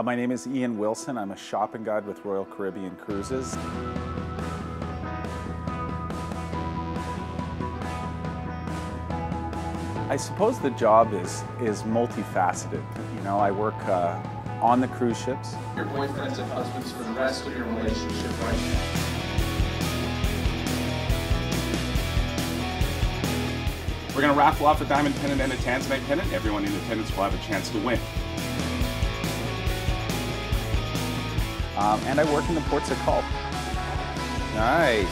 My name is Ian Wilson. I'm a shopping guide with Royal Caribbean Cruises. I suppose the job is multifaceted. You know, I work on the cruise ships. Your boyfriends and husbands for the rest of your relationship, right? We're going to raffle off a diamond pendant and a tanzanite pendant. Everyone in attendance will have a chance to win. And I work in the ports of call. Nice.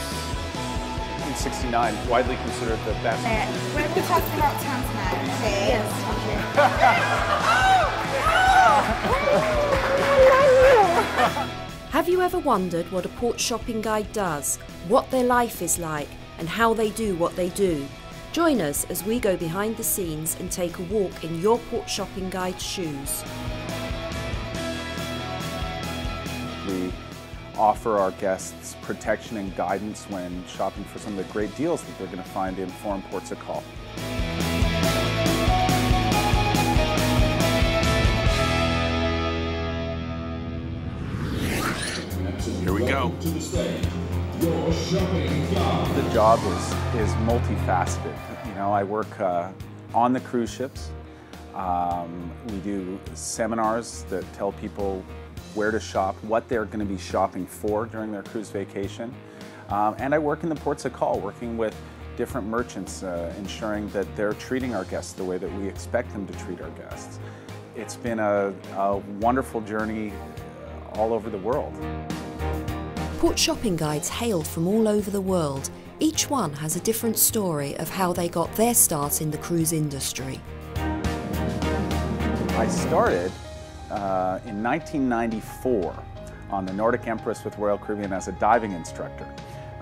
1969, widely considered the best. When we're talking about tanzanite, okay? Yes. Have you ever wondered what a port shopping guide does, what their life is like, and how they do what they do? Join us as we go behind the scenes and take a walk in your port shopping guide's shoes. We offer our guests protection and guidance when shopping for some of the great deals that they're going to find in foreign ports of call. Here we go. The job is multifaceted. You know, I work on the cruise ships. We do seminars that tell people where to shop, what they're going to be shopping for during their cruise vacation. And I work in the ports of call, working with different merchants, ensuring that they're treating our guests the way that we expect them to treat our guests. It's been a wonderful journey all over the world. Port shopping guides hail from all over the world. Each one has a different story of how they got their start in the cruise industry. I started in 1994 on the Nordic Empress with Royal Caribbean as a diving instructor.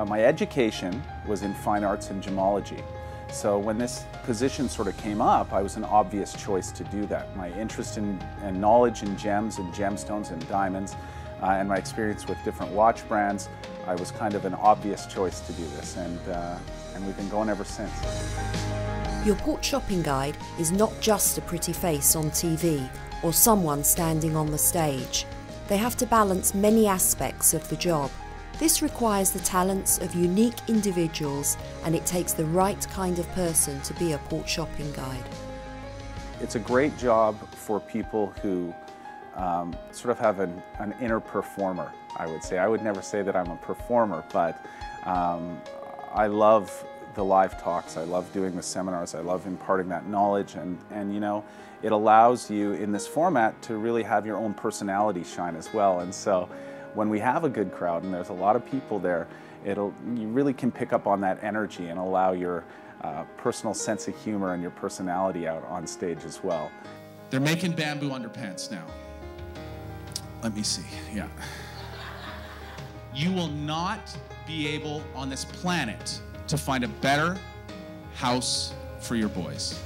My education was in fine arts and gemology. So when this position sort of came up, I was an obvious choice to do that. My interest in and knowledge in gems and gemstones and diamonds and my experience with different watch brands, I was kind of an obvious choice to do this, and we've been going ever since. Your port shopping guide is not just a pretty face on TV or someone standing on the stage. They have to balance many aspects of the job. This requires the talents of unique individuals, and it takes the right kind of person to be a port shopping guide. It's a great job for people who sort of have an inner performer, I would say. I would never say that I'm a performer, but I love the live talks, I love doing the seminars, I love imparting that knowledge, and you know, it allows you in this format to really have your own personality shine as well. And so when we have a good crowd and there's a lot of people there, you really can pick up on that energy and allow your personal sense of humor and your personality out on stage as well. They're making bamboo underpants now. Let me see, yeah. You will not be able on this planet to find a better house for your boys,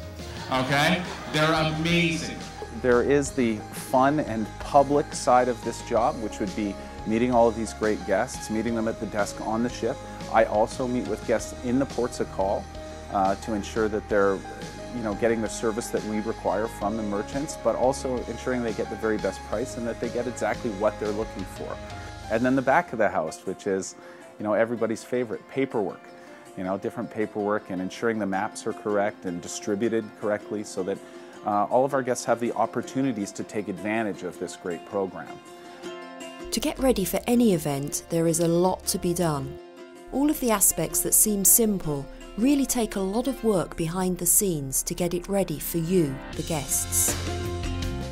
okay? They're amazing. There is the fun and public side of this job, which would be meeting all of these great guests, meeting them at the desk on the ship. I also meet with guests in the ports of call to ensure that they're getting the service that we require from the merchants, but also ensuring they get the very best price and that they get exactly what they're looking for. And then the back of the house, which is, everybody's favorite, paperwork. Different paperwork and ensuring the maps are correct and distributed correctly so that all of our guests have the opportunities to take advantage of this great program. To get ready for any event, there is a lot to be done. All of the aspects that seem simple really take a lot of work behind the scenes to get it ready for you, the guests.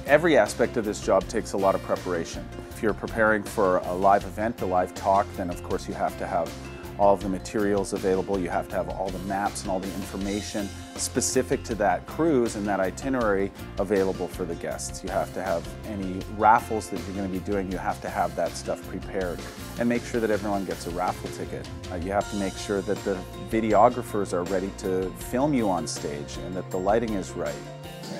Every aspect of this job takes a lot of preparation. If you're preparing for a live event, a live talk, then of course you have to have all of the materials available, you have to have all the maps and all the information specific to that cruise and that itinerary available for the guests. You have to have any raffles that you're going to be doing, you have to have that stuff prepared and make sure that everyone gets a raffle ticket. You have to make sure that the videographers are ready to film you on stage and that the lighting is right.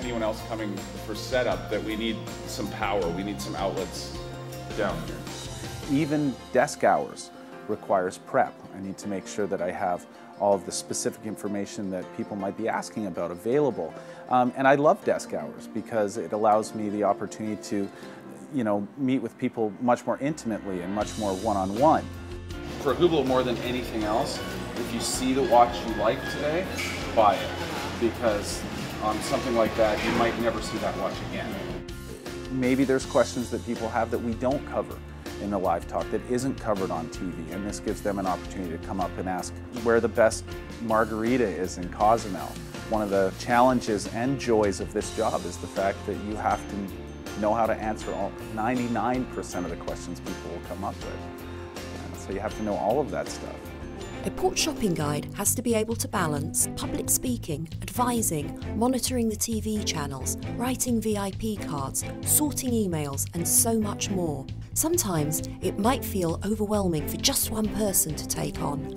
Anyone else coming for setup, that we need some power, we need some outlets down here. Even desk hours requires prep. I need to make sure that I have all of the specific information that people might be asking about available. And I love desk hours because it allows me the opportunity to meet with people much more intimately and much more one-on-one. For Hublot, more than anything else, if you see the watch you like today, buy it. Because on something like that, you might never see that watch again. Maybe there's questions that people have that we don't cover in the live talk that isn't covered on TV, and this gives them an opportunity to come up and ask where the best margarita is in Cozumel. One of the challenges and joys of this job is the fact that you have to know how to answer 99% of the questions people will come up with. And so you have to know all of that stuff. A port shopping guide has to be able to balance public speaking, advising, monitoring the TV channels, writing VIP cards, sorting emails, and so much more. Sometimes it might feel overwhelming for just one person to take on.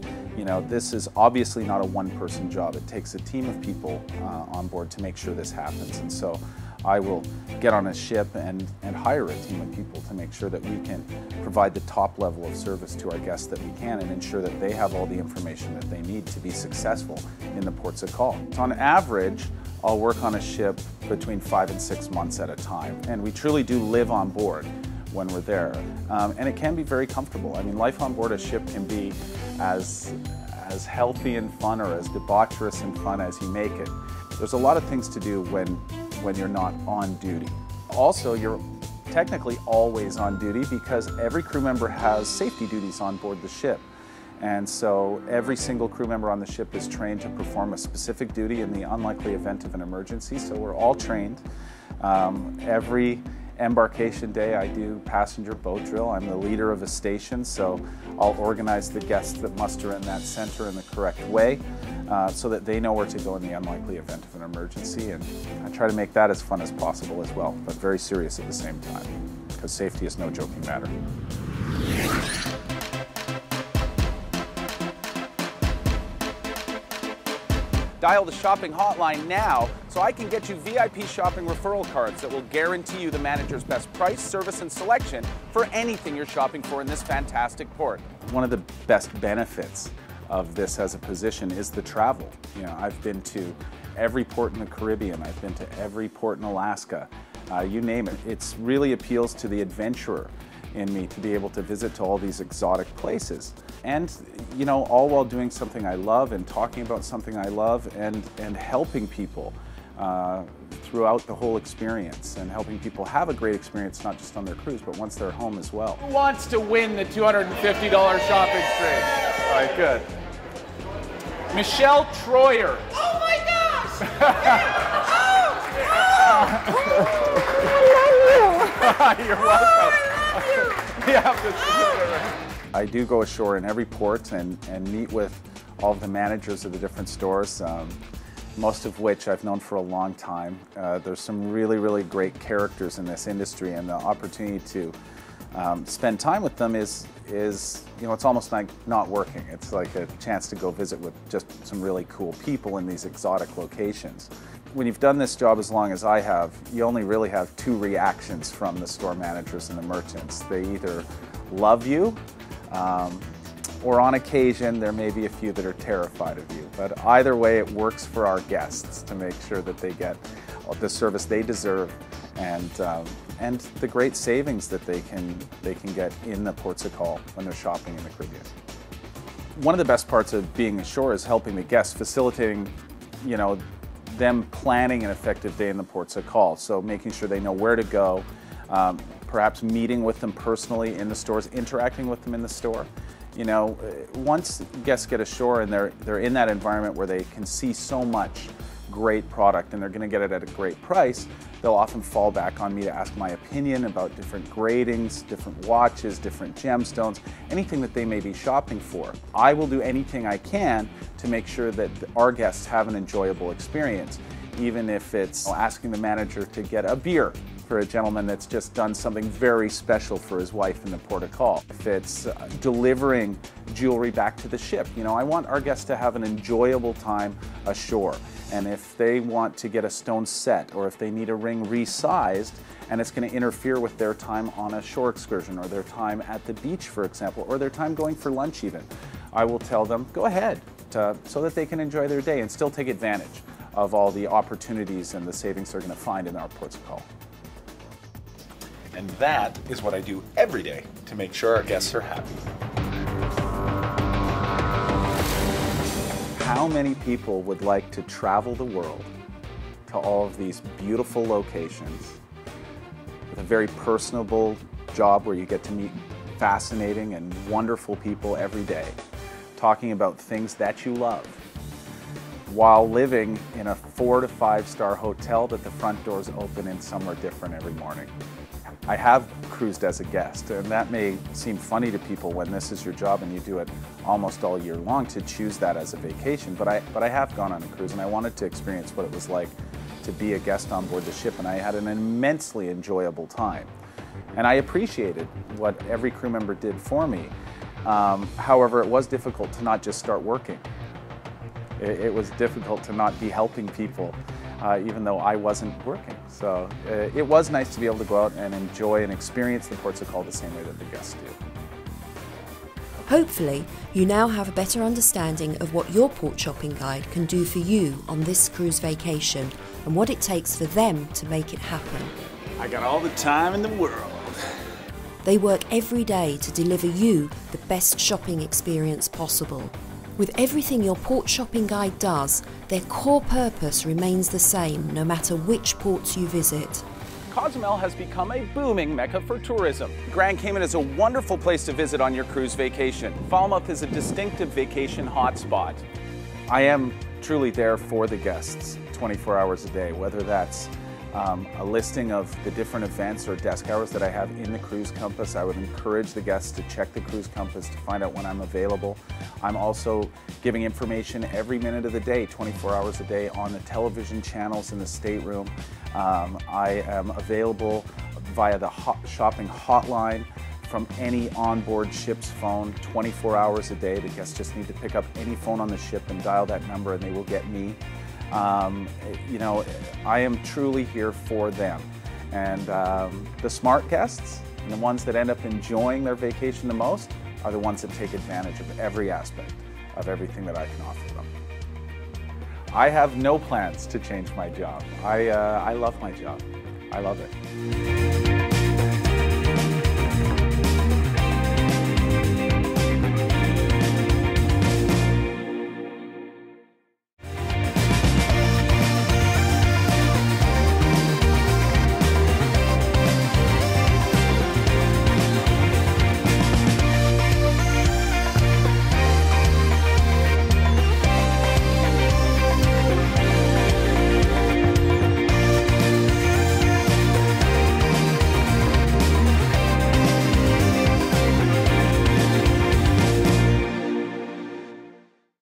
This is obviously not a one-person job. It takes a team of people on board to make sure this happens. And so I will get on a ship and hire a team of people to make sure that we can provide the top level of service to our guests that we can and ensure that they have all the information that they need to be successful in the ports of call. So on average, I'll work on a ship between 5 and 6 months at a time. And we truly do live on board when we're there. And it can be very comfortable. I mean, life on board a ship can be as healthy and fun or as debaucherous and fun as you make it. There's a lot of things to do when you're not on duty. Also, you're technically always on duty because every crew member has safety duties on board the ship. And so every single crew member on the ship is trained to perform a specific duty in the unlikely event of an emergency. So we're all trained. Every embarkation day I do passenger boat drill. I'm the leader of a station, so I'll organize the guests that muster in that center in the correct way so that they know where to go in the unlikely event of an emergency, and I try to make that as fun as possible as well, but very serious at the same time, because safety is no joking matter. Dial the shopping hotline now so I can get you VIP shopping referral cards that will guarantee you the manager's best price, service, and selection for anything you're shopping for in this fantastic port. One of the best benefits of this as a position is the travel. I've been to every port in the Caribbean, I've been to every port in Alaska, you name it. It really appeals to the adventurer in me to be able to visit to all these exotic places. And, all while doing something I love and talking about something I love and helping people throughout the whole experience and helping people have a great experience, not just on their cruise, but once they're home as well. Who wants to win the $250 shopping spree? All right, good. Michelle Troyer. Oh my gosh! You're welcome. I do go ashore in every port and meet with all of the managers of the different stores, most of which I've known for a long time. There's some really, really great characters in this industry, and the opportunity to spend time with them is it's almost like not working. It's like a chance to go visit with just some really cool people in these exotic locations. When you've done this job as long as I have, you only really have two reactions from the store managers and the merchants. They either love you, or on occasion there may be a few that are terrified of you. But either way, it works for our guests to make sure that they get the service they deserve and the great savings that they can get in the ports of call when they're shopping in the Caribbean. One of the best parts of being ashore is helping the guests, facilitating, them planning an effective day in the ports of call. So making sure they know where to go, perhaps meeting with them personally in the stores, interacting with them in the store. Once guests get ashore and they're in that environment where they can see so much great product and they're going to get it at a great price, they'll often fall back on me to ask my opinion about different gradings, different watches, different gemstones, anything that they may be shopping for. I will do anything I can to make sure that our guests have an enjoyable experience, even if it's asking the manager to get a beer for a gentleman that's just done something very special for his wife in the port of call. If it's delivering jewelry back to the ship, I want our guests to have an enjoyable time ashore. And if they want to get a stone set, or if they need a ring resized, and it's going to interfere with their time on a shore excursion, or their time at the beach, for example, or their time going for lunch even, I will tell them, go ahead, so that they can enjoy their day and still take advantage of all the opportunities and the savings they're going to find in our ports of call. And that is what I do every day to make sure our guests are happy. How many people would like to travel the world to all of these beautiful locations with a very personable job where you get to meet fascinating and wonderful people every day, talking about things that you love, while living in a 4 to 5 star hotel that the front doors open in somewhere different every morning? I have cruised as a guest, and that may seem funny to people when this is your job and you do it almost all year long to choose that as a vacation, but I have gone on a cruise and I wanted to experience what it was like to be a guest on board the ship, and I had an immensely enjoyable time. And I appreciated what every crew member did for me. However, it was difficult to not just start working. It was difficult to not be helping people, even though I wasn't working. So it was nice to be able to go out and enjoy and experience the ports of call the same way that the guests do. Hopefully, you now have a better understanding of what your port shopping guide can do for you on this cruise vacation and what it takes for them to make it happen. I got all the time in the world. They work every day to deliver you the best shopping experience possible. With everything your port shopping guide does, their core purpose remains the same no matter which ports you visit. Cozumel has become a booming mecca for tourism. Grand Cayman is a wonderful place to visit on your cruise vacation. Falmouth is a distinctive vacation hotspot. I am truly there for the guests 24 hours a day, whether that's a listing of the different events or desk hours that I have in the Cruise Compass. I would encourage the guests to check the Cruise Compass to find out when I'm available. I'm also giving information every minute of the day, 24 hours a day, on the television channels in the stateroom. I am available via the shopping hotline from any onboard ship's phone 24 hours a day. The guests just need to pick up any phone on the ship and dial that number and they will get me. You know, I am truly here for them. And the smart guests and the ones that end up enjoying their vacation the most are the ones that take advantage of every aspect of everything that I can offer them. I have no plans to change my job. I love my job. I love it.